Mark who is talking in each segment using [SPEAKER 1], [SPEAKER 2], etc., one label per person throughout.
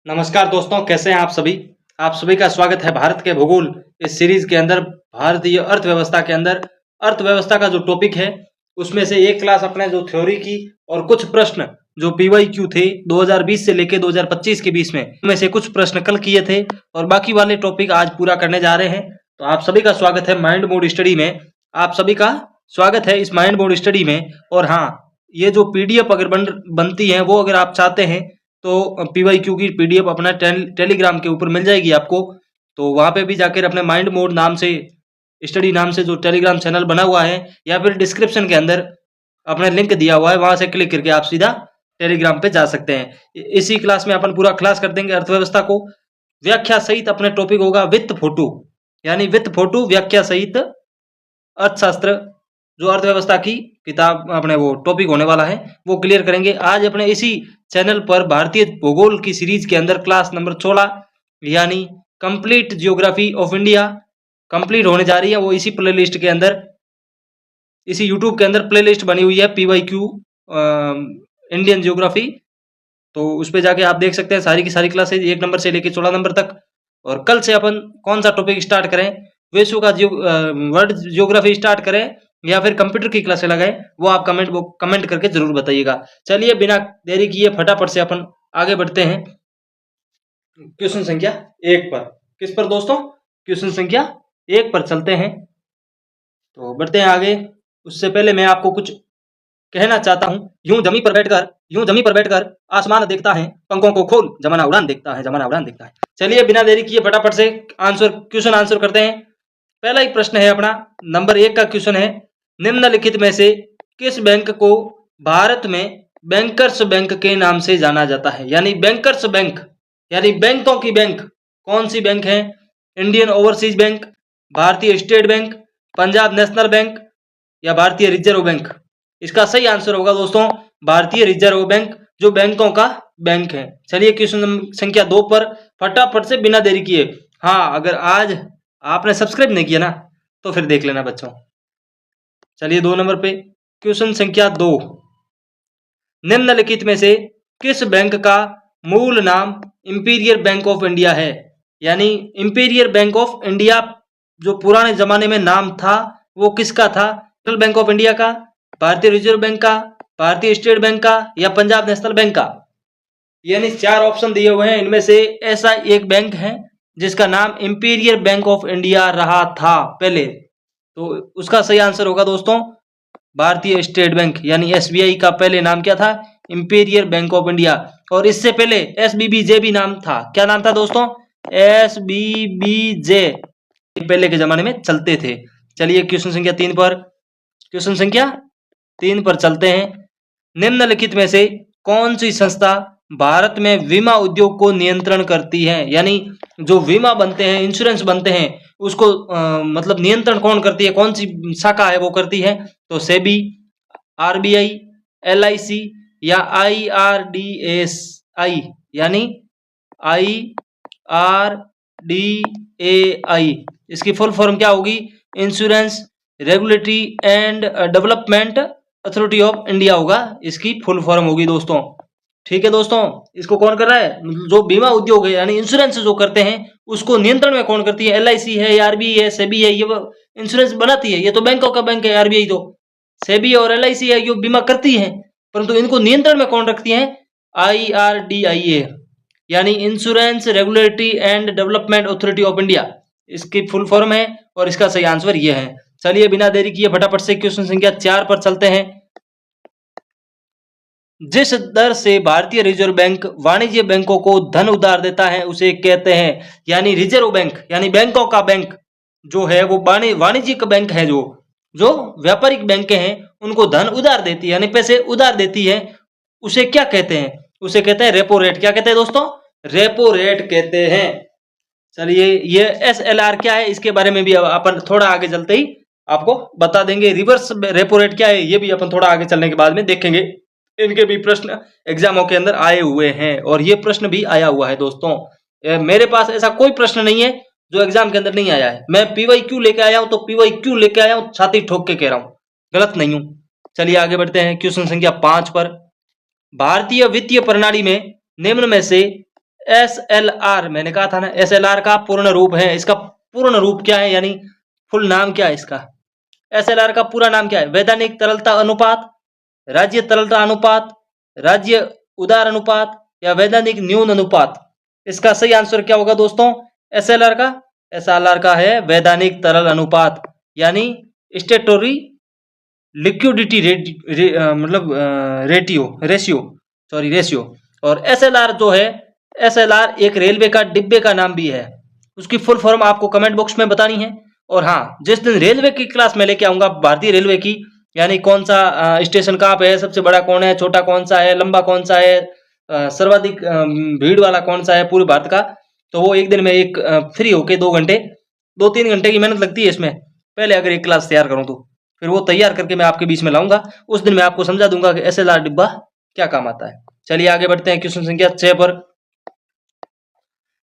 [SPEAKER 1] नमस्कार दोस्तों, कैसे हैं आप सभी। आप सभी का स्वागत है भारत के भूगोल इस सीरीज के अंदर। भारतीय अर्थव्यवस्था के अंदर अर्थव्यवस्था का जो टॉपिक है उसमें से एक क्लास अपने जो थ्योरी की और कुछ प्रश्न जो पीवाईक्यू थे 2020 से लेके 2025 के बीच में से कुछ प्रश्न कल किए थे और बाकी वाले टॉपिक आज पूरा करने जा रहे हैं। तो आप सभी का स्वागत है माइंड मोड स्टडी में। आप सभी का स्वागत है इस माइंड मोड स्टडी में। और हाँ, ये जो पीडीएफ अगर बनती है वो अगर आप चाहते हैं तो पीवाईक्यू की पीडीएफ अपना टेलीग्राम के ऊपर मिल जाएगी आपको। तो वहां पे भी जाकर अपने माइंड मोड नाम से स्टडी नाम से जो टेलीग्राम चैनल बना हुआ है या फिर डिस्क्रिप्शन के अंदर अपने लिंक दिया हुआ है, वहां से क्लिक करके आप सीधा टेलीग्राम पे जा सकते हैं। इसी क्लास में अपन पूरा क्लास कर देंगे अर्थव्यवस्था को। व्याख्या सहित अपने टॉपिक होगा वित्त फोटो, यानी वित्त फोटो व्याख्या सहित अर्थशास्त्र जो अर्थव्यवस्था की किताब अपने वो टॉपिक होने वाला है वो क्लियर करेंगे। आज अपने इसी चैनल पर भारतीय भूगोल की सीरीज के अंदर क्लास नंबर 16 यानी complete geography of India complete होने जा रही है। वो इसी प्लेलिस्ट के अंदर, इसी यूट्यूब के अंदर प्लेलिस्ट बनी हुई है पीवाईक्यू इंडियन जियोग्राफी। तो उस पर जाके आप देख सकते हैं सारी की सारी क्लासेज 1 नंबर से लेकर 16 नंबर तक। और कल से अपन कौन सा टॉपिक स्टार्ट करें, विश्व का वर्ल्ड जियोग्राफी स्टार्ट करें या फिर कंप्यूटर की क्लासें लगाएं, वो आप कमेंट करके जरूर बताइएगा। चलिए बिना देरी किए फटाफट से अपन आगे बढ़ते हैं क्वेश्चन संख्या 1 पर। किस पर दोस्तों? क्वेश्चन संख्या 1 पर चलते हैं। तो बढ़ते हैं आगे। उससे पहले मैं आपको कुछ कहना चाहता हूं। यूं जमी पर बैठकर आसमान देखता है, पंखों को खोल जमाना उड़ान देखता है, जमाना उड़ान देखता है। चलिए बिना देरी किए फटाफट से क्वेश्चन आंसर करते हैं। पहला ही प्रश्न है अपना नंबर 1 का क्वेश्चन है, निम्नलिखित में से किस बैंक को भारत में बैंकर्स बैंक के नाम से जाना जाता है? यानी बैंकर्स बैंक यानी बैंकों की बैंक कौन सी बैंक है? इंडियन ओवरसीज बैंक, भारतीय state bank, Punjab national bank या भारतीय रिजर्व बैंक? इसका सही आंसर होगा दोस्तों भारतीय रिजर्व बैंक, जो बैंकों का बैंक है। चलिए क्वेश्चन संख्या 2 पर फटाफट से बिना देरी किए। हाँ, अगर आज आपने सब्सक्राइब नहीं किया ना तो फिर देख लेना बच्चों। चलिए 2 नंबर पे क्वेश्चन संख्या 2, निम्नलिखित में से किस बैंक का मूल नाम इंपीरियल बैंक ऑफ इंडिया है? यानी इंपीरियल बैंक ऑफ इंडिया जो पुराने जमाने में नाम था वो किसका था? सेंट्रल बैंक ऑफ इंडिया का, भारतीय रिजर्व बैंक का, भारतीय स्टेट बैंक का या पंजाब नेशनल बैंक का? यानी 4 ऑप्शन दिए हुए हैं, इनमें से ऐसा एक बैंक है जिसका नाम इंपीरियल बैंक ऑफ इंडिया रहा था पहले। तो उसका सही आंसर होगा दोस्तों भारतीय स्टेट बैंक, यानी एसबीआई का पहले नाम क्या था? Imperial bank of India. और इससे पहले एसबीबीजे भी नाम था। क्या नाम था दोस्तों? एसबीबीजे पहले के जमाने में चलते थे। चलिए क्वेश्चन संख्या 3 पर, क्वेश्चन संख्या 3 पर चलते हैं। निम्नलिखित में से कौन सी संस्था भारत में बीमा उद्योग को नियंत्रण करती है? यानी जो बीमा बनते हैं, इंश्योरेंस बनते हैं, उसको मतलब नियंत्रण कौन करती है? कौन सी शाखा है वो करती है? तो सेबी, आरबीआई, एलआईसी या आईआरडीएआई? यानी आईआरडीएआई इसकी फुल फॉर्म क्या होगी? Insurance regulatory and development authority of India होगा, इसकी फुल फॉर्म होगी दोस्तों। ठीक है दोस्तों, इसको कौन कर रहा है? जो बीमा उद्योग है यानी इंश्योरेंस जो करते हैं उसको नियंत्रण में कौन करती है? एलआईसी है, आरबीआई है, सेबी है, ये इंश्योरेंस बनाती है। ये तो बैंकों का बैंक है आरबीआई, तो सेबी और एलआईसी है ये बीमा करती है, परंतु इनको नियंत्रण में कौन रखती है? आईआरडीआईए यानी insurance regulatory and development authority of India, इसकी फुल फॉर्म है और इसका सही आंसर ये है। चलिए बिना देरी किए फटाफट से क्वेश्चन संख्या 4 पर चलते हैं। जिस दर से भारतीय रिजर्व बैंक वाणिज्य बैंकों को धन उधार देता है उसे कहते हैं, यानी रिजर्व बैंक यानी बैंकों का बैंक जो है वो वाणिज्यिक बैंक है, जो व्यापारिक बैंकें हैं उनको धन उधार देती है यानी पैसे उधार देती है, उसे क्या कहते हैं? उसे कहते हैं रेपो रेट। क्या कहते हैं दोस्तों? रेपो रेट कहते हैं। चलिए ये एसएलआर क्या है इसके बारे में भी अपन थोड़ा आगे चलते ही आपको बता देंगे। रिवर्स रेपो रेट क्या है ये भी अपन थोड़ा आगे चलने के बाद में देखेंगे। इनके भी प्रश्न एग्जामों के अंदर आए हुए हैं और ये प्रश्न भी आया हुआ है दोस्तों। मेरे पास ऐसा कोई प्रश्न नहीं है जो एग्जाम के अंदर नहीं आया है। मैं पीवाईक्यू लेके आया हूं तो पीवाईक्यू लेके आया हूं, छाती ठोक के कह रहा हूं, गलत नहीं हूं। चलिए आगे बढ़ते हैं क्वेश्चन संख्या 5 पर। भारतीय वित्तीय प्रणाली में निम्न में से SLR, मैंने कहा था ना SLR का पूर्ण रूप है, इसका पूर्ण रूप क्या है यानी फुल नाम क्या है इसका? SLR का पूरा नाम क्या है? वैधानिक तरलता अनुपात, राज्य तरलता अनुपात, राज्य उदार अनुपात या वैधानिक न्यून अनुपात? इसका सही आंसर क्या होगा दोस्तों? SLR का है वैधानिक तरल अनुपात यानी स्टेटोरी लिक्विडिटी मतलब रेशियो। और SLR जो है, SLR एक रेलवे का डिब्बे का नाम भी है, उसकी फुल फॉर्म आपको कमेंट बॉक्स में बतानी है। और हाँ, जिस दिन रेलवे की क्लास में लेके आऊंगा भारतीय रेलवे की, यानी कौन सा स्टेशन कहाँ पे है, सबसे बड़ा कौन है, छोटा कौन सा है, लंबा कौन सा है, सर्वाधिक भीड़ वाला कौन सा है पूरे भारत का, तो वो एक दिन में एक फ्री होके 2-3 घंटे की मेहनत लगती है इसमें, पहले अगर एक क्लास तैयार करूं तो फिर वो तैयार करके मैं आपके बीच में लाऊंगा, उस दिन मैं आपको समझा दूंगा कि SLR डिब्बा क्या काम आता है। चलिए आगे बढ़ते हैं क्वेश्चन संख्या 6 पर।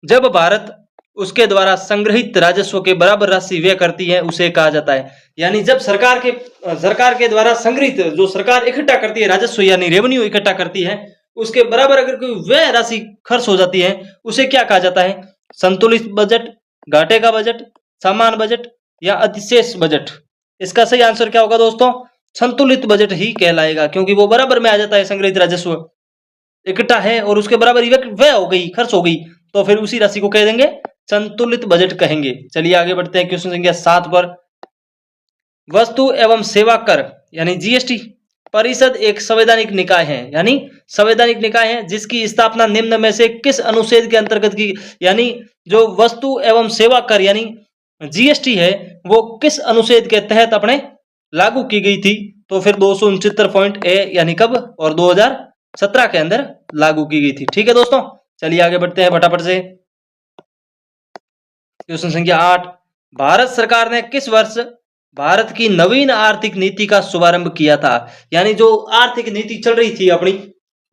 [SPEAKER 1] जब भारत उसके द्वारा संग्रहित राजस्व के बराबर राशि व्यय करती है उसे कहा जाता है, यानी जब सरकार के द्वारा संग्रहित, जो सरकार इकट्ठा करती है राजस्व यानी रेवेन्यू इकट्ठा करती है, उसके बराबर अगर कोई व्यय राशि खर्च हो जाती है उसे क्या कहा जाता है? संतुलित बजट, घाटे का बजट, समान बजट या अतिशेष बजट? इसका सही आंसर क्या होगा दोस्तों? संतुलित बजट ही कहलाएगा, क्योंकि वो बराबर में आ जाता है, संग्रहित राजस्व इकट्ठा है और उसके बराबर व्यय हो गई, खर्च हो गई, तो फिर उसी राशि को कह देंगे संतुलित बजट कहेंगे। चलिए आगे बढ़ते हैं क्वेश्चन संख्या 7 पर। वस्तु एवं सेवा कर यानी GST परिषद एक संवैधानिक निकाय है, यानी संवैधानिक निकाय है जिसकी स्थापना निम्न में से किस अनुच्छेद के अंतर्गत की, यानी जो वस्तु एवं सेवा कर यानी GST है वो किस अनुच्छेद के तहत अपने लागू की गई थी? तो फिर 269.A यानी कब? और 2017 के अंदर लागू की गई थी। ठीक है दोस्तों, चलिए आगे बढ़ते हैं फटाफट से। क्वेश्चन संख्या 8, भारत सरकार ने किस वर्ष भारत की नवीन आर्थिक नीति का शुभारंभ किया था? यानी जो आर्थिक नीति चल रही थी अपनी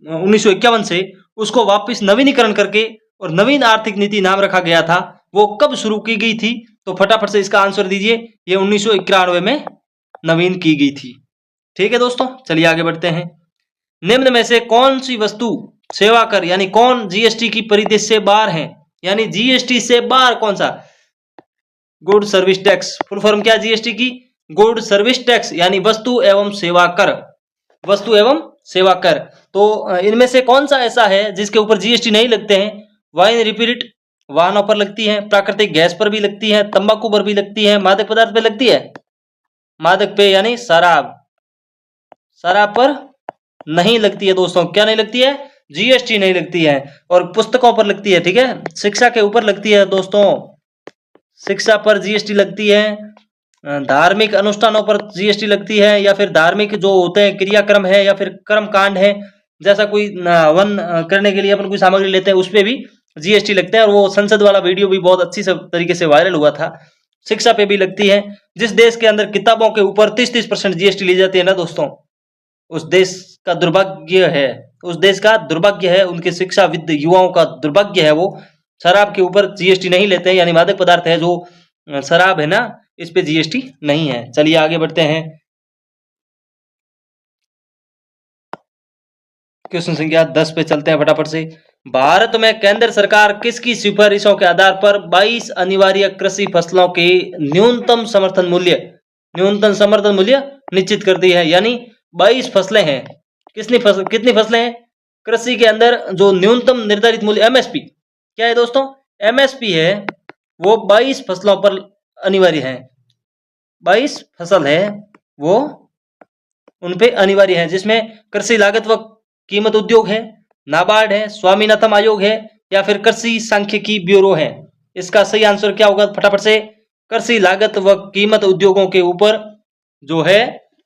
[SPEAKER 1] 1951 से, उसको वापस नवीनीकरण करके और नवीन आर्थिक नीति नाम रखा गया था, वो कब शुरू की गई थी? तो फटाफट से इसका आंसर दीजिए। ये 1991 में नवीन की गई थी। ठीक है दोस्तों, चलिए आगे बढ़ते हैं। निम्न में से कौन सी वस्तु सेवा कर यानी कौन GST की परिधि से बाहर है? यानी GST से बाहर कौन सा? Good service tax, full form क्या GST की? गुड सर्विस टैक्स यानी वस्तु एवं सेवा कर, वस्तु एवं सेवा कर। तो इनमें से कौन सा ऐसा है जिसके ऊपर GST नहीं लगते हैं? वाइन रिपीट वाहनों पर लगती है, प्राकृतिक गैस पर भी लगती है, तंबाकू पर भी लगती है, मादक पदार्थ पे लगती है, मादक पे यानी शराब, शराब पर नहीं लगती है दोस्तों। क्या नहीं लगती है? GST नहीं लगती है। और पुस्तकों पर लगती है, ठीक है, शिक्षा के ऊपर लगती है दोस्तों, शिक्षा पर GST लगती है, धार्मिक अनुष्ठानों पर GST लगती है, या फिर धार्मिक जो होते हैं क्रियाक्रम है या फिर कर्म कांड है, जैसा कोई हवन करने के लिए अपन कोई सामग्री लेते हैं उस पे भी GST लगता है। और वो संसद वाला वीडियो भी बहुत अच्छी तरीके से वायरल हुआ था। शिक्षा पे भी लगती है। जिस देश के अंदर किताबों के ऊपर 30% GST ली जाती है ना दोस्तों, उस देश का दुर्भाग्य है, उस देश का दुर्भाग्य है, उनके शिक्षाविद युवाओं का दुर्भाग्य है। वो शराब के ऊपर GST नहीं लेते हैं, यानी मादक पदार्थ है जो शराब है ना, इस पे GST नहीं है। चलिए आगे बढ़ते हैं। क्वेश्चन संख्या 10 पे चलते हैं फटाफट से। भारत में केंद्र सरकार किसकी सिफारिशों के आधार पर 22 अनिवार्य कृषि फसलों के न्यूनतम समर्थन मूल्य निश्चित करती है? यानी 22 फसलें हैं, कितनी फसलें हैं कृषि के अंदर जो न्यूनतम निर्धारित मूल्य MSP क्या है दोस्तों? MSP है वो 22 फसलों पर अनिवार्य है, 22 फसल है वो उन पे अनिवार्य है, जिसमें कृषि लागत व कीमत उद्योग है, नाबार्ड है, स्वामीनाथन आयोग है, या फिर कृषि सांख्यिकी ब्यूरो है। इसका सही आंसर क्या होगा फटाफट से? कृषि लागत व कीमत उद्योगों के ऊपर जो है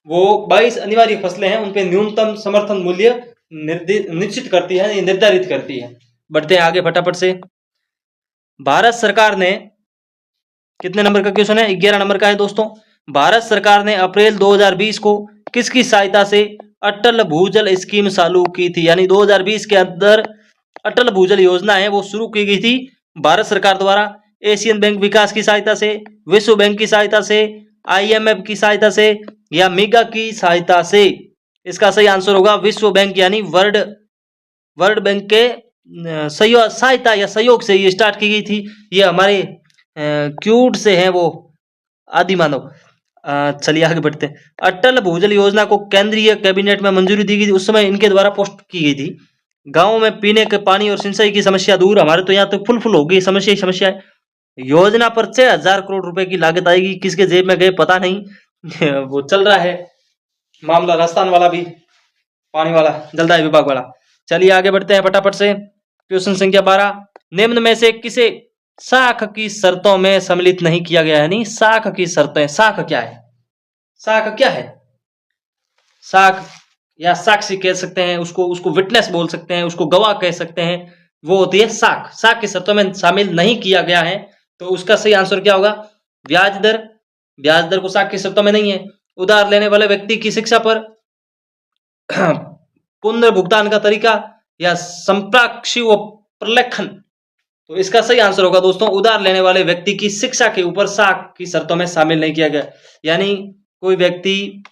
[SPEAKER 1] वो 22 अनिवार्य फसलें हैं, उन पे न्यूनतम समर्थन मूल्य निश्चित करती है, निर्धारित करती है। बढ़ते हैं आगे फटाफट से। भारत सरकार ने, कितने नंबर का क्वेश्चन है? 11 नंबर का है दोस्तों। भारत सरकार ने अप्रैल 2020 को किसकी सहायता से अटल भूजल स्कीम चालू की थी? यानी 2020 के अंदर अटल भूजल योजना है वो शुरू की गई थी भारत सरकार द्वारा। एशियन बैंक विकास की सहायता से, विश्व बैंक की सहायता से, IMF की सहायता से, या मेगा की सहायता से? इसका सही आंसर होगा विश्व बैंक, यानी वर्ल्ड बैंक के सहायता या सहयोग से ये स्टार्ट की गई थी। ये हमारे क्यूट से हैं वो आदि मानव। चलिए आगे बढ़ते हैं। अटल भूजल योजना को केंद्रीय कैबिनेट में मंजूरी दी गई थी, उस समय इनके द्वारा पोस्ट की गई थी। गाँव में पीने के पानी और सिंचाई की समस्या दूर, हमारे तो यहाँ तो फुल हो गई समस्या ही समस्या है। योजना पर 6,000 करोड़ रुपए की लागत आएगी, किसके जेब में गए पता नहीं। वो चल रहा है मामला राजस्थान वाला भी, पानी वाला, जलदाय विभाग वाला। चलिए आगे बढ़ते हैं फटाफट से। क्वेश्चन संख्या 12, निम्न में से किसे साख की शर्तों में सम्मिलित नहीं किया गया है? यानी साख की शर्तें, साख क्या है? साख क्या है? साख या साक्षी कह सकते हैं उसको, उसको विटनेस बोल सकते हैं, उसको गवाह कह सकते हैं, वो होती है साख। साख की शर्तों में शामिल नहीं किया गया है, तो उसका सही आंसर क्या होगा? ब्याज दर। ब्याज दर को साख की शर्तों में नहीं है। उधार लेने वाले व्यक्ति की शिक्षा पर पुनर्भुगतान का तरीका या संप्राक्षी व प्रलेखन, तो इसका सही आंसर होगा दोस्तों उधार लेने वाले व्यक्ति की शिक्षा के ऊपर साख की शर्तों में शामिल नहीं किया गया। यानी कोई व्यक्ति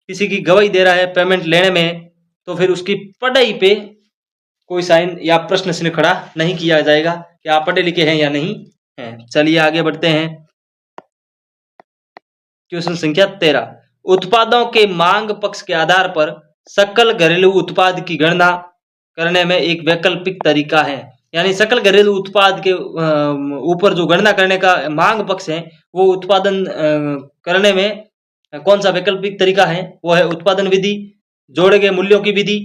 [SPEAKER 1] किसी की गवाही दे रहा है पेमेंट लेने में, तो फिर उसकी पढ़ाई पे कोई साइन या प्रश्न चिन्ह खड़ा नहीं किया जाएगा कि आप पढ़े लिखे हैं या नहीं हैं। चलिए आगे बढ़ते हैं। क्वेश्चन संख्या 13, उत्पादों के मांग पक्ष के आधार पर सकल घरेलू उत्पाद की गणना करने में एक वैकल्पिक तरीका है। यानी सकल घरेलू उत्पाद के ऊपर जो गणना करने का मांग पक्ष है, वो उत्पादन करने में कौन सा वैकल्पिक तरीका है? वो है उत्पादन विधि, जोड़े गए मूल्यों की विधि,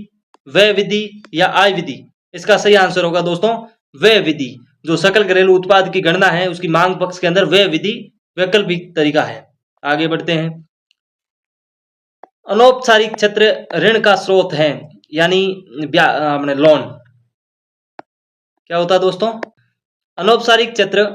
[SPEAKER 1] व्यय विधि या आय विधि। इसका सही आंसर होगा दोस्तों व्यय विधि। जो सकल घरेलू उत्पाद की गणना है उसकी मांग पक्ष के अंदर व्यय विधि वैकल्पिक तरीका है। आगे बढ़ते हैं। अनौपचारिक क्षेत्र ऋण का स्रोत है, यानी अपने लोन। क्या होता है दोस्तों? अनौपचारिक क्षेत्र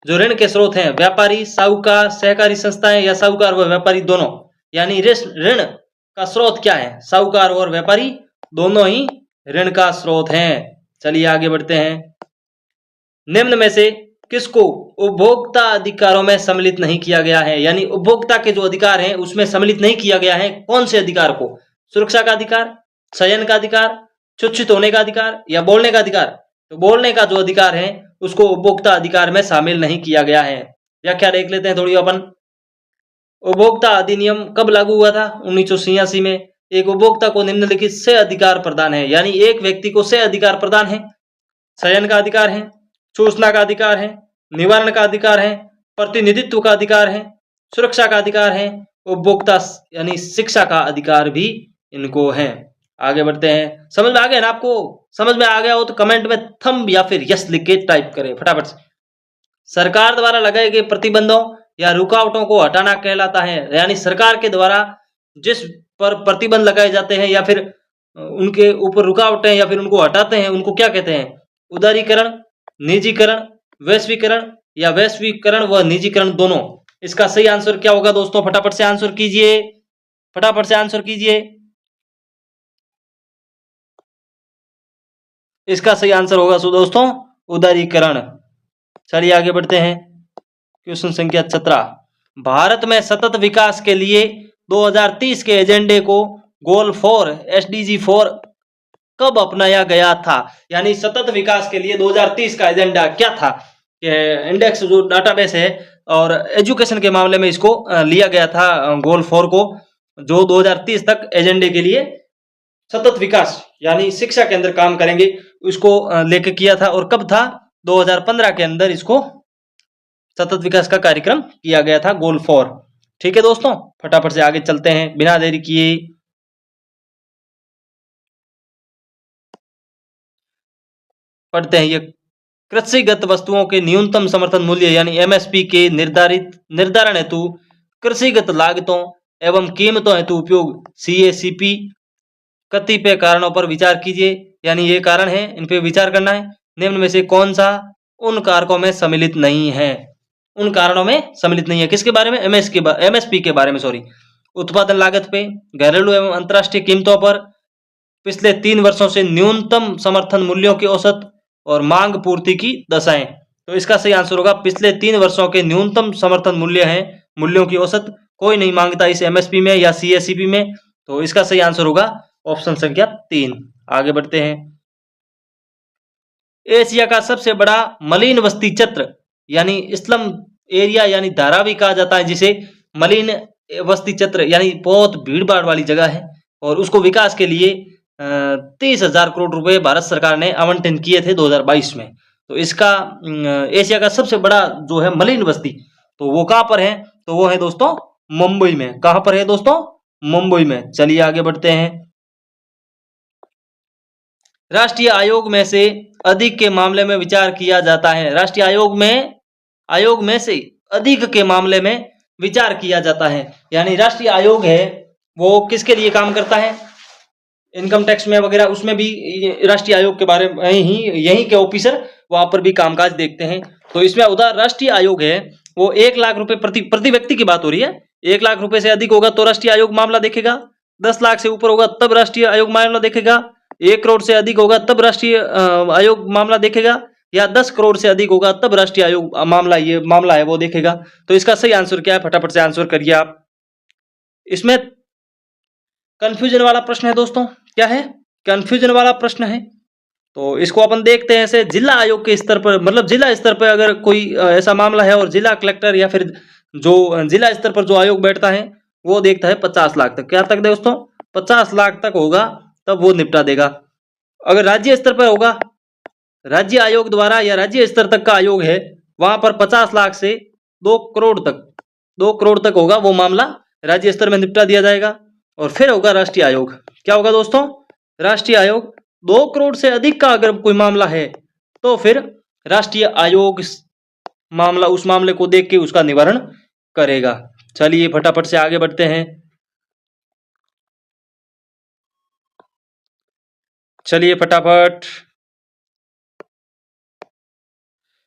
[SPEAKER 1] जो ऋण के स्रोत हैं, व्यापारी, साहूकार, सहकारी संस्थाएं या साहूकार व व्यापारी दोनों। यानी ऋण का स्रोत क्या है? साहूकार और व्यापारी दोनों ही ऋण का स्रोत हैं। चलिए आगे बढ़ते हैं। निम्न में से किसको उपभोक्ता अधिकारों में सम्मिलित नहीं किया गया है? यानी उपभोक्ता के जो अधिकार हैं उसमें सम्मिलित नहीं किया गया है। कौन से अधिकार को? सुरक्षा का अधिकार, चयन का अधिकार, शिक्षित होने का अधिकार या बोलने का अधिकार? तो बोलने का जो अधिकार है उसको उपभोक्ता अधिकार में शामिल नहीं किया गया है। व्याख्या देख लेते हैं थोड़ी अपन। उपभोक्ता अधिनियम कब लागू हुआ था? 1986 में। एक उपभोक्ता को निम्नलिखित से अधिकार प्रदान है, यानी एक व्यक्ति को से अधिकार प्रदान है। चयन का अधिकार है, सूचना का अधिकार है, निवारण का अधिकार है, प्रतिनिधित्व का अधिकार है, सुरक्षा का अधिकार है, उपभोक्ता यानी शिक्षा का अधिकार भी इनको है। आगे बढ़ते हैं। समझ में आ गया ना आपको? समझ में आ गया हो तो कमेंट में थंब या फिर यस लिख के टाइप करें फटाफट से। सरकार द्वारा लगाए गए प्रतिबंधों या रुकावटों को हटाना कहलाता है। यानी सरकार के द्वारा जिस पर प्रतिबंध लगाए जाते हैं या फिर उनके ऊपर रुकावटें या फिर उनको हटाते हैं, उनको क्या कहते हैं? उदारीकरण, निजीकरण, वैश्वीकरण या वैश्वीकरण व निजीकरण दोनों। इसका सही आंसर क्या होगा दोस्तों? फटाफट से आंसर कीजिए, फटाफट से आंसर कीजिए। इसका सही आंसर होगा दोस्तों उदारीकरण। चलिए आगे बढ़ते हैं। क्वेश्चन संख्या 17, भारत में सतत विकास के लिए 2030 के एजेंडे को गोल 4 SDG 4 कब अपनाया गया था? यानी सतत विकास के लिए 2030 का एजेंडा क्या था? इंडेक्स जो डाटाबेस है और एजुकेशन के मामले में इसको लिया गया था गोल 4 को, जो 2030 तक एजेंडे के लिए सतत विकास यानी शिक्षा के अंदर काम करेंगे, उसको लेके किया था। और कब था? 2015 के अंदर इसको सतत विकास का कार्यक्रम किया गया था, गोल 4। ठीक है दोस्तों, फटाफट से आगे चलते हैं बिना देरी किए। पढ़ते हैं ये कृषिगत वस्तुओं के न्यूनतम समर्थन मूल्य यानी MSP के निर्धारण हेतु कृषिगत लागतों एवं कीमतों हेतु उपयोग CACP कतिपय कारणों पर विचार कीजिए। यानी ये कारण है, इन पे विचार करना है। निम्न में से कौन सा उन कारकों में सम्मिलित नहीं है? उन कारणों में सम्मिलित नहीं है। किसके बारे में? MSP के बारे में, सॉरी। उत्पादन लागत पे, घरेलू एवं अंतर्राष्ट्रीय कीमतों पर, पिछले 3 वर्षों से न्यूनतम समर्थन मूल्यों की औसत और मांग पूर्ति की दशाएं। तो इसका सही आंसर होगा पिछले 3 वर्षों के न्यूनतम समर्थन मूल्य हैं, मूल्यों की औसत कोई नहीं मांगता इस MSP में या CACP में। तो इसका सही आंसर होगा ऑप्शन संख्या 3। आगे बढ़ते हैं। एशिया का सबसे बड़ा मलिन बस्ती क्षेत्र यानी स्लम एरिया यानी धारावी कहा जाता है जिसे, मलिन बस्ती क्षेत्र यानी बहुत भीड़ भाड़ वाली जगह है, और उसको विकास के लिए 30,000 करोड़ रुपए भारत सरकार ने आवंटन किए थे 2022 में। तो इसका एशिया का सबसे बड़ा जो है मलिन बस्ती, तो वो कहाँ पर है, तो वो है दोस्तों मुंबई में। कहाँ पर है दोस्तों, मुंबई में। चलिए आगे बढ़ते हैं। राष्ट्रीय आयोग में से अधिक के मामले में विचार किया जाता है। राष्ट्रीय आयोग में से अधिक के मामले में विचार किया जाता है, यानी राष्ट्रीय आयोग है वो किसके लिए काम करता है, इनकम टैक्स में वगैरह, उसमें भी राष्ट्रीय आयोग के बारे में ही यहीं के ऑफिसर वहां पर भी कामकाज देखते हैं। तो इसमें उधर राष्ट्रीय आयोग है वो 1 लाख रुपए प्रति व्यक्ति की बात हो रही है। 1 लाख रुपए से अधिक होगा तो राष्ट्रीय आयोग मामला देखेगा, 10 लाख से ऊपर होगा तब राष्ट्रीय आयोग मामला देखेगा, 1 करोड़ से अधिक होगा तब राष्ट्रीय आयोग मामला देखेगा, या 10 करोड़ से अधिक होगा तब राष्ट्रीय आयोग ये मामला है वो देखेगा। तो इसका सही आंसर क्या है, फटाफट से आंसर करिए आप। इसमें कंफ्यूजन वाला प्रश्न है दोस्तों, क्या है, कंफ्यूजन वाला प्रश्न है। तो इसको अपन देखते हैं ऐसे, जिला आयोग के स्तर पर, मतलब जिला स्तर पर अगर कोई ऐसा मामला है और जिला कलेक्टर या फिर जो जिला स्तर पर जो आयोग बैठता है वो देखता है 50 लाख तक। क्या तक दोस्तों, 50 लाख तक होगा तब वो निपटा देगा। अगर राज्य स्तर पर होगा, राज्य आयोग द्वारा या राज्य स्तर तक का आयोग है, वहां पर 50 लाख से 2 करोड़ तक होगा वो मामला, राज्य स्तर में निपटा दिया जाएगा। और फिर होगा राष्ट्रीय आयोग। क्या होगा दोस्तों, राष्ट्रीय आयोग 2 करोड़ से अधिक का अगर कोई मामला है तो फिर राष्ट्रीय आयोग मामला, उस मामले को देख के उसका निवारण करेगा। चलिए फटाफट से आगे बढ़ते हैं। चलिए फटाफट।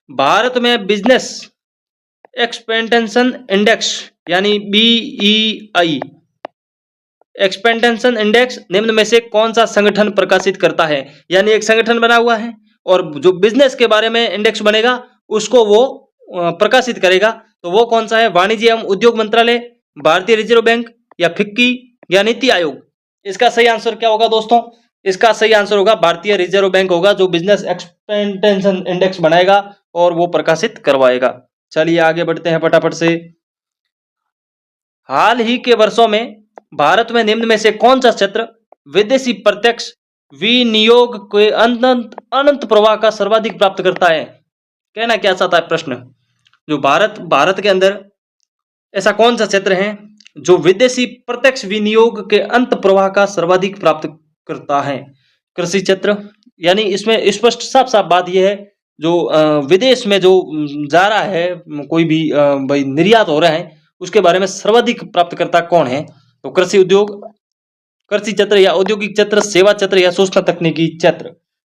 [SPEAKER 1] भारत में बिजनेस एक्सपेंटेशन इंडेक्स यानी BEI एक्सपेंटेशन इंडेक्स निम्न में से कौन सा संगठन प्रकाशित करता है, यानी एक संगठन बना हुआ है और जो बिजनेस के बारे में इंडेक्स बनेगा उसको वो प्रकाशित करेगा। तो वो कौन सा है, वाणिज्य एवं उद्योग मंत्रालय, भारतीय रिजर्व बैंक, या फिक्की, या नीति आयोग। इसका सही आंसर क्या होगा दोस्तों, इसका सही आंसर होगा भारतीय रिजर्व बैंक होगा, जो बिजनेस एक्सपेंटेशन इंडेक्स बनाएगा और वो प्रकाशित करवाएगा। चलिए आगे बढ़ते हैं फटाफट से। हाल ही के वर्षों में भारत में निम्न में से कौन सा क्षेत्र विदेशी प्रत्यक्ष विनियोग के अनंत प्रवाह का सर्वाधिक प्राप्त करता है। कहना क्या चाहता है प्रश्न, जो भारत के अंदर ऐसा कौन सा क्षेत्र है जो विदेशी प्रत्यक्ष विनियोग के अंत प्रवाह का सर्वाधिक प्राप्त करता है। कृषि क्षेत्र, यानी इसमें स्पष्ट साफ साफ बात यह है, जो विदेश में जो जा रहा है कोई भी भाई निर्यात हो रहा है उसके बारे में सर्वाधिक प्राप्तकर्ता कौन है, तो कृषि उद्योग, कृषि क्षेत्र या औद्योगिक क्षेत्र, सेवा क्षेत्र या सूचना तकनीकी क्षेत्र।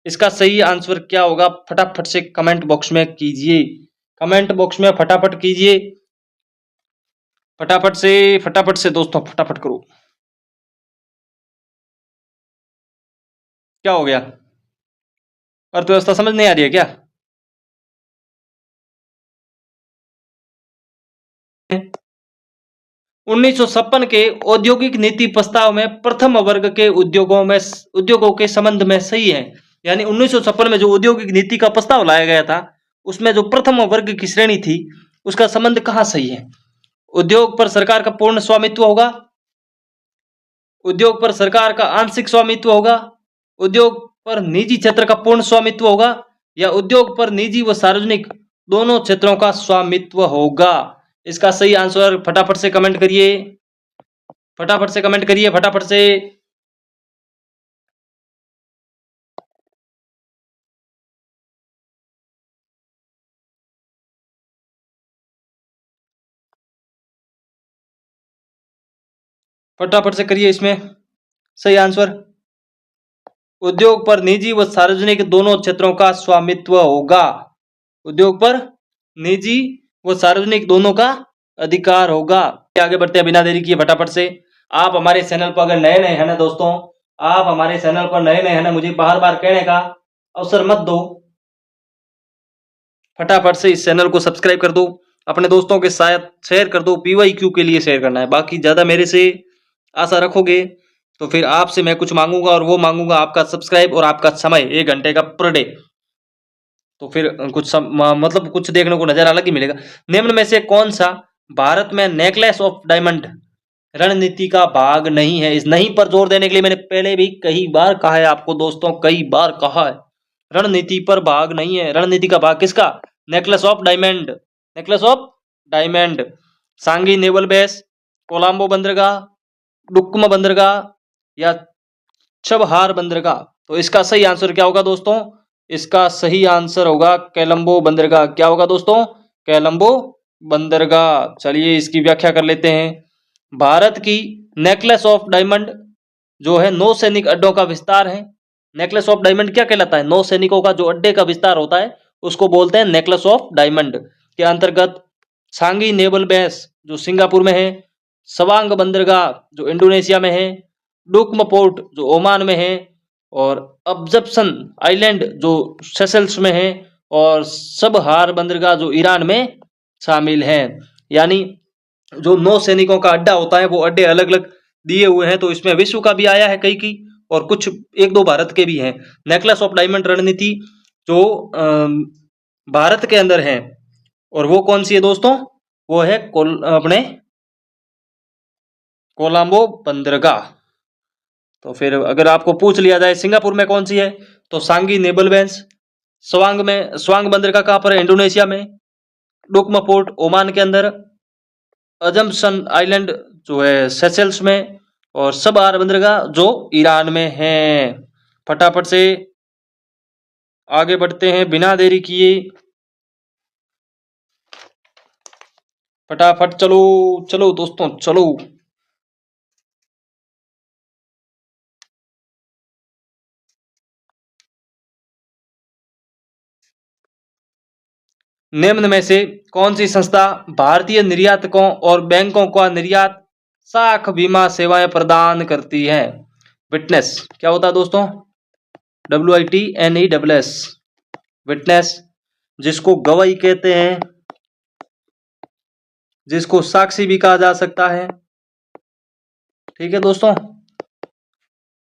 [SPEAKER 1] इसका सही आंसर क्या होगा, फटाफट से कमेंट बॉक्स में कीजिए, कमेंट बॉक्स में फटाफट कीजिए, फटाफट से दोस्तों फटाफट करो। क्या हो गया, अर्थव्यवस्था समझ नहीं आ रही है क्या? 1956 के औद्योगिक नीति प्रस्ताव में प्रथम वर्ग के उद्योगों के संबंध में सही है, यानी 1956 में जो औद्योगिक नीति का प्रस्ताव लाया गया था उसमें जो प्रथम वर्ग की श्रेणी थी उसका संबंध कहाँ सही है। उद्योग पर सरकार का पूर्ण स्वामित्व होगा, उद्योग पर सरकार का आंशिक स्वामित्व होगा, उद्योग पर निजी क्षेत्र का पूर्ण स्वामित्व होगा, या उद्योग पर निजी व सार्वजनिक दोनों क्षेत्रों का स्वामित्व होगा। इसका सही आंसर फटाफट से कमेंट करिए, फटाफट से कमेंट करिए, फटाफट से। फटाफट से करिए इसमें सही आंसर। उद्योग पर निजी व सार्वजनिक दोनों क्षेत्रों का स्वामित्व होगा, उद्योग पर निजी व सार्वजनिक दोनों का अधिकार होगा। आगे बढ़ते हैं बिना देरी किए फटाफट से। आप हमारे चैनल पर अगर नए नए हैं ना दोस्तों, आप हमारे चैनल पर नए नए हैं ना, मुझे बार बार कहने का अवसर मत दो, फटाफट से इस चैनल को सब्सक्राइब कर दो, अपने दोस्तों के साथ शेयर कर दो। PYQ के लिए शेयर करना है, बाकी ज्यादा मेरे से आशा रखोगे तो फिर आपसे मैं कुछ मांगूंगा और वो मांगूंगा आपका सब्सक्राइब और आपका समय 1 घंटे का पर डे। तो फिर मतलब कुछ देखने को नजर अलग ही मिलेगा। निम्न में से कौन सा भारत में नेकलेस ऑफ डायमंड रणनीति का भाग नहीं है? इस नहीं पर जोर देने के लिए मैंने पहले भी कई बार कहा है आपको दोस्तों, कई बार कहा है, रणनीति पर भाग नहीं है। रणनीति का भाग किसका? Necklace of diamond, necklace of diamond, सांगी नेवल बेस, कोलंबो बंदरगाह, डुक्कम बंदरगाह या चबहार बंदरगाह। तो इसका सही आंसर क्या होगा दोस्तों? इसका सही आंसर होगा कोलंबो बंदरगाह। क्या होगा दोस्तों? कोलंबो बंदरगाह। चलिए इसकी व्याख्या कर लेते हैं। भारत की नेकलेस ऑफ डायमंड जो है नौसैनिक अड्डों का विस्तार है। नेकलेस ऑफ डायमंड क्या कहलाता है? नौसैनिकों का जो अड्डे का विस्तार होता है उसको बोलते हैं नेकलेस ऑफ डायमंड। के अंतर्गत सांगी नेवल बेस जो सिंगापुर में है, सवांग बंदरगाह जो इंडोनेशिया में है, डुक्म पोर्ट जो ओमान में है, और अब्जप्सन आइलैंड जो सेशल्स में है, और सबहार बंदरगाह जो ईरान में शामिल है। यानी जो नौसैनिकों का अड्डा होता है वो अड्डे अलग अलग दिए हुए हैं। तो इसमें विश्व का भी आया है कई की, और कुछ एक दो भारत के भी हैं। नेकलेस ऑफ डायमंड रणनीति जो भारत के अंदर है, और वो कौन सी है दोस्तों? वो है अपने कोलंबो बंदरगाह। तो फिर अगर आपको पूछ लिया जाए सिंगापुर में कौन सी है, तो सांगी नेवल बेस, स्वांग बंदरगाह कहाँ पर है? इंडोनेशिया में, डुक्म पोर्ट ओमान के अंदर, अजम्पशन आइलैंड जो है सेशल्स में, और सबहार बंदरगाह जो ईरान में है। फटाफट से आगे बढ़ते हैं बिना देरी किए, फटाफट चलो चलो दोस्तों चलो। निम्न में से कौन सी संस्था भारतीय निर्यातकों और बैंकों का निर्यात साख बीमा सेवाएं प्रदान करती है? विटनेस क्या होता है दोस्तों? WITNESS, विटनेस, जिसको गवाही कहते हैं, जिसको साक्षी भी कहा जा सकता है। ठीक है दोस्तों,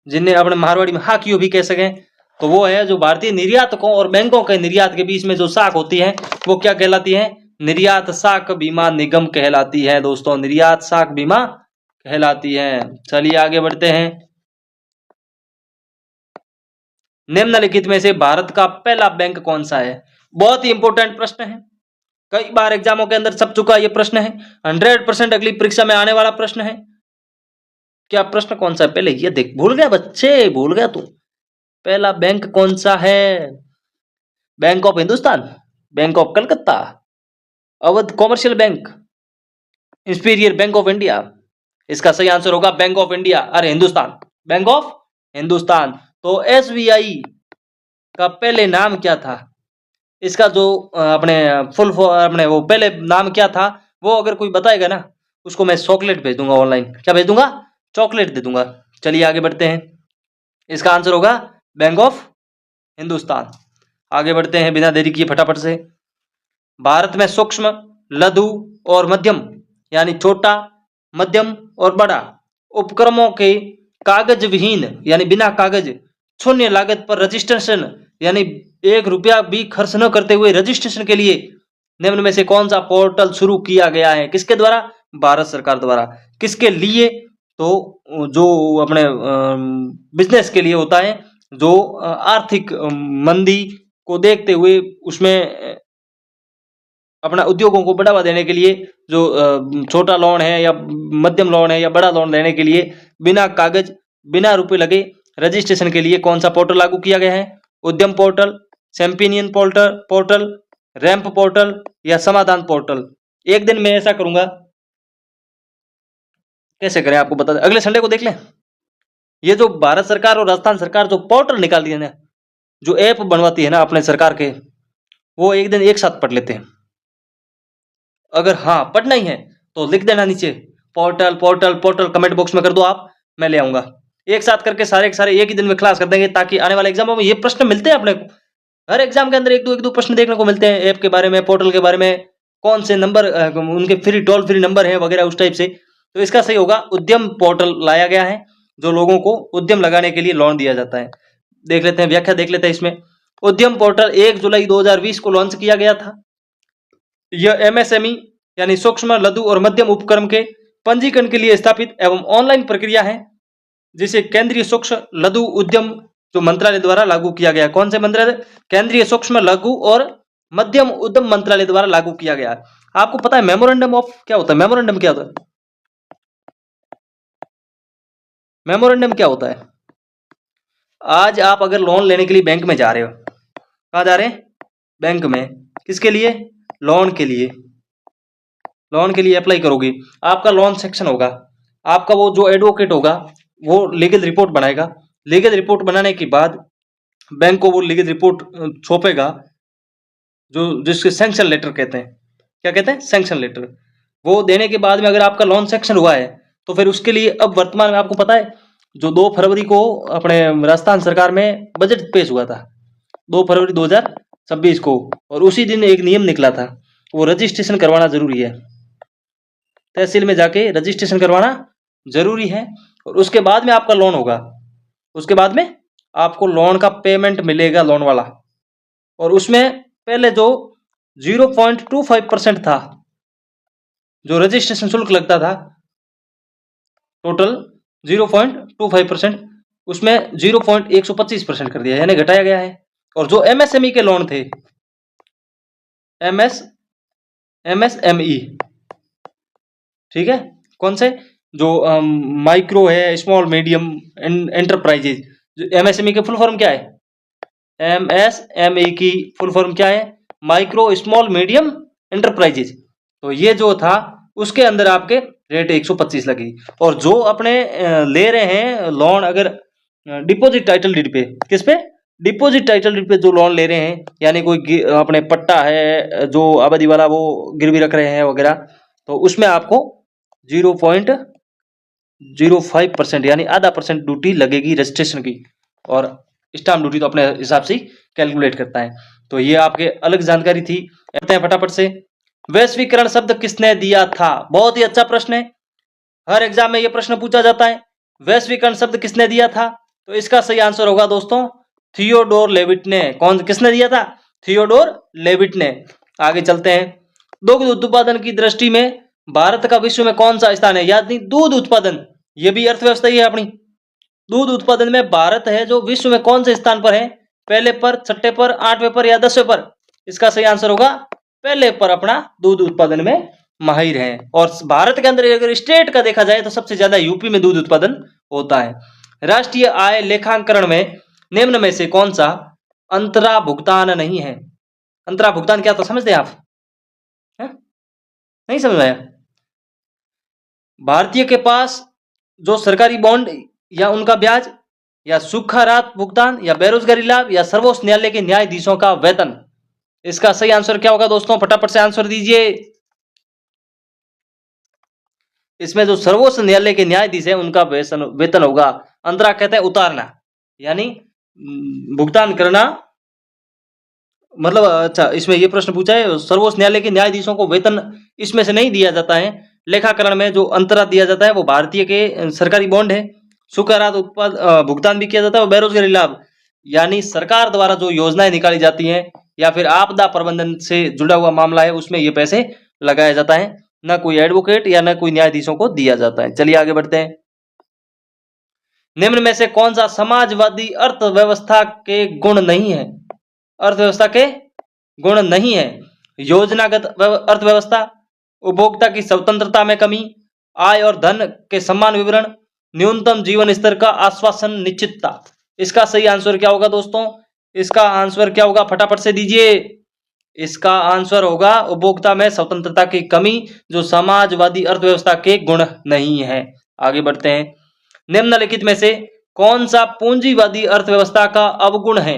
[SPEAKER 1] जिन्हें अपने मारवाड़ी में हाकियो भी कह सकें। तो वो है जो भारतीय निर्यातकों और बैंकों के निर्यात के बीच में जो साख होती है वो क्या कहलाती है? निर्यात साख बीमा निगम कहलाती है दोस्तों, निर्यात साख बीमा कहलाती है। चलिए आगे बढ़ते हैं। निम्नलिखित में से भारत का पहला बैंक कौन सा है? बहुत ही इंपॉर्टेंट प्रश्न है, कई बार एग्जामों के अंदर छप चुका ये प्रश्न है, 100% अगली परीक्षा में आने वाला प्रश्न है। क्या प्रश्न कौन सा है? पहले ये देख, भूल गया बच्चे, भूल गया तू? पहला बैंक कौन सा है? Bank of Hindustan, bank of Calcutta, Awadh commercial bank, imperial bank of India. इसका सही आंसर होगा बैंक ऑफ इंडिया, अरे हिंदुस्तान, बैंक ऑफ हिंदुस्तान। तो SBI का पहले नाम क्या था? इसका जो अपने अपने वो पहले नाम क्या था, वो अगर कोई बताएगा ना उसको मैं चॉकलेट भेज दूंगा ऑनलाइन। क्या भेज दूंगा? चॉकलेट दे दूंगा। चलिए आगे बढ़ते हैं। इसका आंसर होगा बैंक ऑफ हिंदुस्तान। आगे बढ़ते हैं बिना देरी किए फटाफट से। भारत में सूक्ष्म, लघु और मध्यम यानी छोटा, मध्यम और बड़ा उपक्रमों के कागज विहीन यानी बिना कागज, शून्य लागत पर रजिस्ट्रेशन यानी 1 रुपया भी खर्च न करते हुए रजिस्ट्रेशन के लिए निम्न में से कौन सा पोर्टल शुरू किया गया है? किसके द्वारा? भारत सरकार द्वारा। किसके लिए? तो जो अपने बिजनेस के लिए होता है, जो आर्थिक मंदी को देखते हुए उसमें अपना उद्योगों को बढ़ावा देने के लिए जो छोटा लोन है या मध्यम लोन है या बड़ा लोन लेने के लिए बिना कागज, बिना रुपए लगे रजिस्ट्रेशन के लिए कौन सा पोर्टल लागू किया गया है? उद्यम portal, champion portal, ramp portal या समाधान पोर्टल। एक दिन मैं ऐसा करूंगा, कैसे करें आपको बता दें, अगले संडे को देख लें। ये जो भारत सरकार और राजस्थान सरकार जो पोर्टल निकाल दिए ना, जो ऐप बनवाती है ना अपने सरकार के, वो एक दिन एक साथ पढ़ लेते हैं। अगर हाँ पढ़ना ही है तो लिख देना नीचे portal portal portal, comment box में कर दो आप, मैं ले आऊंगा। एक साथ करके सारे के सारे एक ही दिन में क्लास कर देंगे, ताकि आने वाले एग्जामों में ये प्रश्न मिलते हैं अपने को। हर एग्जाम के अंदर एक दो प्रश्न देखने को मिलते हैं ऐप के बारे में, पोर्टल के बारे में, कौन से नंबर उनके फ्री टोल फ्री नंबर है वगैरह उस टाइप से। तो इसका सही होगा उद्यम पोर्टल लाया गया है, जो लोगों को उद्यम लगाने के लिए लोन दिया जाता है। देख लेते हैं व्याख्या, देख लेते हैं इसमें। उद्यम पोर्टल 1 जुलाई 2020 को लॉन्च किया गया था। यह एमएसएमई यानी सूक्ष्म, लघु और मध्यम उपक्रम के पंजीकरण के लिए स्थापित एवं ऑनलाइन प्रक्रिया है, जिसे केंद्रीय सूक्ष्म लघु उद्यम जो मंत्रालय द्वारा लागू किया गया। कौन से मंत्रालय? केंद्रीय सूक्ष्म लघु और मध्यम उद्यम मंत्रालय द्वारा लागू किया गया। आपको पता है मेमोरेंडम ऑफ क्या होता है? मेमोरेंडम क्या होता है? मेमोरेंडम क्या होता है? आज आप अगर लोन लेने के लिए बैंक में जा रहे हो, कहाँ जा रहे हैं? बैंक में। किसके लिए? लोन के लिए। लोन के लिए अप्लाई करोगे, आपका लोन सेक्शन होगा, आपका वो जो एडवोकेट होगा वो लीगल रिपोर्ट बनाएगा। लीगल रिपोर्ट बनाने के बाद बैंक को वो लीगल रिपोर्ट सौंपेगा, जो जिसके सैंक्शन लेटर कहते हैं। क्या कहते हैं? Sanction letter. वो देने के बाद में अगर आपका लोन सेक्शन हुआ है तो फिर उसके लिए अब वर्तमान में आपको पता है जो 2 फरवरी को अपने राजस्थान सरकार में बजट पेश हुआ था, 2 फरवरी 2026 को, और उसी दिन एक नियम निकला था, वो रजिस्ट्रेशन करवाना जरूरी है। तहसील में जाके रजिस्ट्रेशन करवाना जरूरी है, और उसके बाद में आपका लोन होगा। उसके बाद में आपको लोन का पेमेंट मिलेगा, लोन वाला। और उसमें पहले जो 0.25% था, जो रजिस्ट्रेशन शुल्क लगता था, टोटल 0.25%, उसमें 0.125% कर दिया, यानी घटाया गया है। और जो एमएसएमई के लोन थे, एमएसएमई, ठीक है, कौन से? जो माइक्रो है, स्मॉल मीडियम एंटरप्राइजेज। एमएसएमई के फुल फॉर्म क्या है? एमएसएमई की फुल फॉर्म क्या है? Micro small medium enterprises. तो ये जो था उसके अंदर आपके रेट 125 लगी। और जो अपने ले रहे हैं लोन, अगर डिपॉजिट टाइटल डीड पे, किस पे? डिपॉजिट टाइटल डीड पे जो लोन ले रहे हैं, यानी कोई अपने पट्टा है जो आबादी वाला वो गिरवी रख रहे हैं वगैरह, तो उसमें आपको 0.05% यानी आधा % ड्यूटी लगेगी रजिस्ट्रेशन की, और स्टाम्प ड्यूटी तो अपने हिसाब से कैलकुलेट करता है। तो ये आपके अलग जानकारी थी। करते हैं फटाफट से। वैश्वीकरण शब्द किसने दिया था? बहुत ही अच्छा प्रश्न है, हर एग्जाम में ये प्रश्न पूछा जाता है। वैश्वीकरण शब्द किसने दिया था? तो इसका सही आंसर होगा दोस्तों थियोडोर लेविट ने। किसने दिया था? थियोडोर लेविट ने। आगे चलते हैं। दुग्ध उत्पादन की दृष्टि में भारत का विश्व में कौन सा स्थान है? याद नहीं, दूध उत्पादन, ये भी अर्थव्यवस्था ही है अपनी। दूध उत्पादन में भारत है जो विश्व में कौन से स्थान पर है? पहले पर, छठे पर, 8वें पर या 10वें पर? इसका सही आंसर होगा पहले पर अपना दूध उत्पादन में माहिर है। और भारत के अंदर अगर स्टेट का देखा जाए तो सबसे ज्यादा यूपी में दूध उत्पादन होता है। राष्ट्रीय आय लेखांकन में निम्न में से कौन सा अंतरा भुगतान नहीं है? अंतरा भुगतान क्या था, समझते हैं आप? नहीं समझ आया? भारतीय के पास जो सरकारी बॉन्ड या उनका ब्याज, या सूखा राहत भुगतान, या बेरोजगारी लाभ, या सर्वोच्च न्यायालय के न्यायाधीशों का वेतन। इसका सही आंसर क्या होगा दोस्तों? फटाफट से आंसर दीजिए। इसमें जो सर्वोच्च न्यायालय के न्यायाधीश है उनका वेतन होगा। अंतरा कहते हैं उतारना, यानी भुगतान करना, मतलब अच्छा, इसमें ये प्रश्न पूछा है सर्वोच्च न्यायालय के न्यायाधीशों को वेतन इसमें से नहीं दिया जाता है। लेखाकरण में जो अंतरा दिया जाता है वो भारतीय के सरकारी बॉन्ड है। सूखा राहत भुगतान भी किया जाता है। और बेरोजगारी लाभ यानी सरकार द्वारा जो योजनाएं निकाली जाती हैं या फिर आपदा प्रबंधन से जुड़ा हुआ मामला है उसमें ये पैसे लगाया जाता है, ना कोई एडवोकेट या ना कोई न्यायाधीशों को दिया जाता है। चलिए आगे बढ़ते हैं। निम्न में से कौन सा समाजवादी अर्थव्यवस्था के गुण नहीं है? अर्थव्यवस्था के गुण नहीं है। योजनागत अर्थव्यवस्था, उपभोक्ता की स्वतंत्रता में कमी, आय और धन के समान विवरण, न्यूनतम जीवन स्तर का आश्वासन, निश्चितता। इसका सही आंसर क्या होगा दोस्तों? इसका आंसर क्या होगा? फटाफट से दीजिए। इसका आंसर होगा उपभोक्ता में स्वतंत्रता की कमी, जो समाजवादी अर्थव्यवस्था के गुण नहीं है। आगे बढ़ते हैं। निम्नलिखित में से कौन सा पूंजीवादी अर्थव्यवस्था का अवगुण है?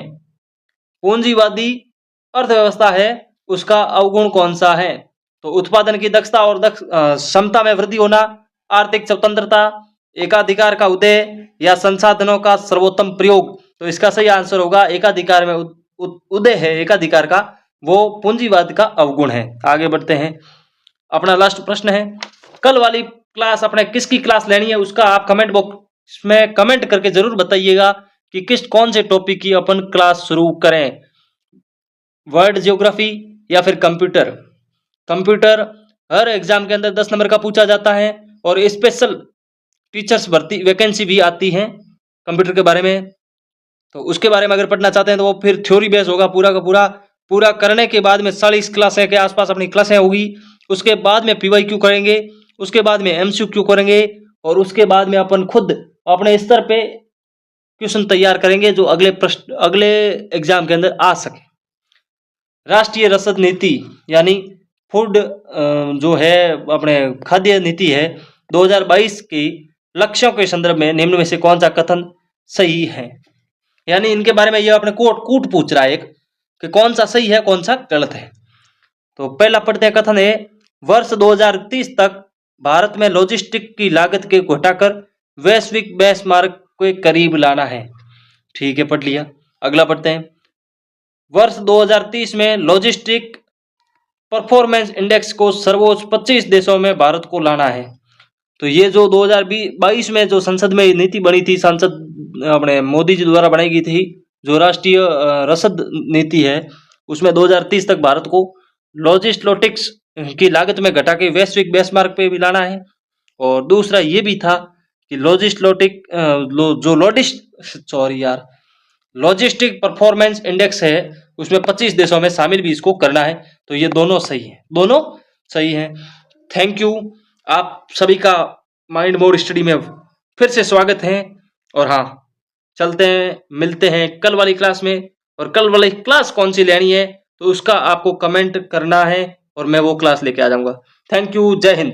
[SPEAKER 1] पूंजीवादी अर्थव्यवस्था है उसका अवगुण कौन सा है? तो उत्पादन की दक्षता और क्षमता में वृद्धि होना, आर्थिक स्वतंत्रता, एकाधिकार का उदय, या संसाधनों का सर्वोत्तम प्रयोग। तो इसका सही आंसर होगा एकाधिकार में उदय है एकाधिकार का, वो पूंजीवाद का अवगुण है। आगे बढ़ते हैं। अपना लास्ट प्रश्न है, कल वाली क्लास अपने किसकी क्लास लेनी है उसका आप कमेंट बॉक्स में कमेंट करके जरूर बताइएगा कि कौन से टॉपिक की अपन क्लास शुरू करें। वर्ल्ड ज्योग्राफी या फिर कंप्यूटर। कंप्यूटर हर एग्जाम के अंदर 10 नंबर का पूछा जाता है और स्पेशल टीचर्स भर्ती वैकेंसी भी आती है कंप्यूटर के बारे में। तो उसके बारे में अगर पढ़ना चाहते हैं तो वो फिर थ्योरी बेस होगा पूरा का पूरा करने के बाद में 40 क्लासें के आसपास अपनी क्लासें होगी। उसके बाद में पीवाईक्यू करेंगे, उसके बाद में एमसीक्यू करेंगे और उसके बाद में अपन खुद अपने स्तर पे क्वेश्चन तैयार करेंगे जो अगले एग्जाम के अंदर आ सके। राष्ट्रीय रसद नीति यानी फूड जो है अपने खाद्य नीति है 2022 की लक्ष्यों के संदर्भ में निम्न में से कौन सा कथन सही है। यानी इनके बारे में ये अपने कूट पूछ रहा है एक कि कौन सा सही है कौन सा गलत है। तो पहला पढ़ते हैं, कथन है वर्ष 2030 तक भारत में लॉजिस्टिक की लागत के घटाकर वैश्विक बेंचमार्क के करीब लाना है। ठीक है, पढ़ लिया। अगला पढ़ते हैं, वर्ष 2030 में लॉजिस्टिक परफॉर्मेंस इंडेक्स को सर्वोच्च 25 देशों में भारत को लाना है। तो ये जो 2022 में जो संसद में नीति बनी थी, सांसद अपने मोदी जी द्वारा बनाई गई थी जो राष्ट्रीय रसद नीति है, उसमें 2030 तक भारत को लॉजिस्टिक्स की लागत में घटा के वैश्विक बेंचमार्क पे भी लाना है। और दूसरा ये भी था कि लॉजिस्टिक परफॉर्मेंस इंडेक्स है उसमें 25 देशों में शामिल भी इसको करना है। तो ये दोनों सही है, दोनों सही है। थैंक यू, आप सभी का माइंड मोड स्टडी में फिर से स्वागत है। और हाँ, चलते हैं, मिलते हैं कल वाली क्लास में। और कल वाली क्लास कौन सी लेनी है तो उसका आपको कमेंट करना है और मैं वो क्लास लेके आ जाऊंगा। थैंक यू, जय हिंद।